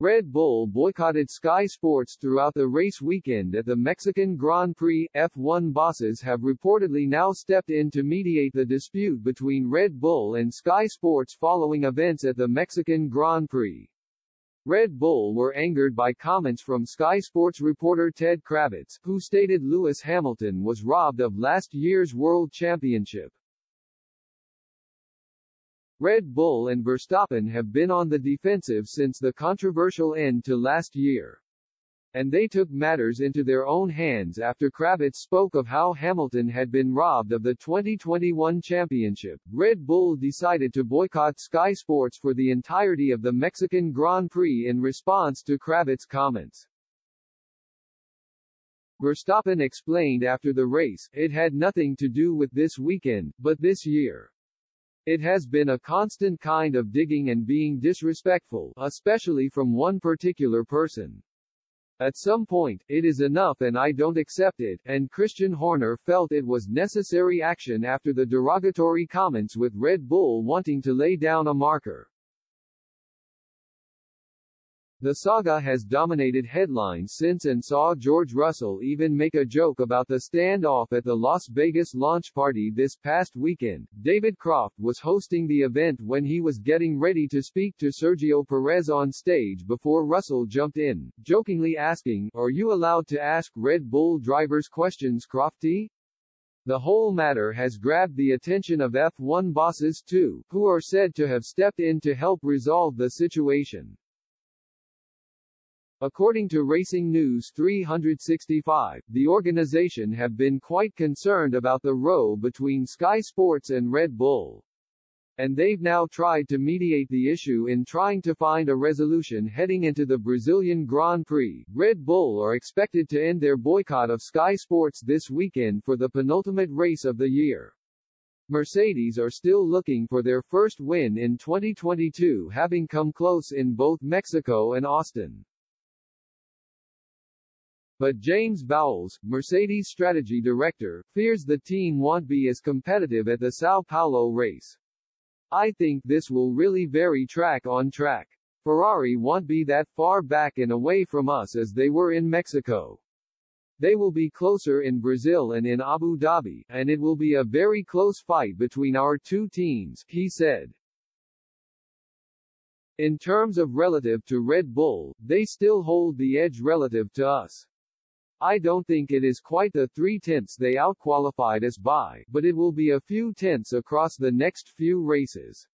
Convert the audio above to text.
Red Bull boycotted Sky Sports throughout the race weekend at the Mexican Grand Prix. F1 bosses have reportedly now stepped in to mediate the dispute between Red Bull and Sky Sports following events at the Mexican Grand Prix. Red Bull were angered by comments from Sky Sports reporter Ted Kravitz, who stated Lewis Hamilton was robbed of last year's World Championship. Red Bull and Verstappen have been on the defensive since the controversial end to last year. And they took matters into their own hands after Kravitz spoke of how Hamilton had been robbed of the 2021 championship. Red Bull decided to boycott Sky Sports for the entirety of the Mexican Grand Prix in response to Kravitz's comments. Verstappen explained after the race, "It had nothing to do with this weekend, but this year. It has been a constant kind of digging and being disrespectful, especially from one particular person. At some point, it is enough and I don't accept it," and Christian Horner felt it was necessary action after the derogatory comments, with Red Bull wanting to lay down a marker. The saga has dominated headlines since and saw George Russell even make a joke about the standoff at the Las Vegas launch party this past weekend. David Croft was hosting the event when he was getting ready to speak to Sergio Perez on stage before Russell jumped in, jokingly asking, "Are you allowed to ask Red Bull drivers questions, Crofty?" The whole matter has grabbed the attention of F1 bosses too, who are said to have stepped in to help resolve the situation. According to Racing News 365, the organization have been quite concerned about the row between Sky Sports and Red Bull. And they've now tried to mediate the issue in trying to find a resolution heading into the Brazilian Grand Prix. Red Bull are expected to end their boycott of Sky Sports this weekend for the penultimate race of the year. Mercedes are still looking for their first win in 2022, having come close in both Mexico and Austin. But James Vowles, Mercedes strategy director, fears the team won't be as competitive at the São Paulo race. "I think this will really vary track on track. Ferrari won't be that far back and away from us as they were in Mexico. They will be closer in Brazil and in Abu Dhabi, and it will be a very close fight between our two teams," he said. In terms of relative to Red Bull, they still hold the edge relative to us. I don't think it is quite the 3/10 they outqualified us by, but it will be a few tenths across the next few races.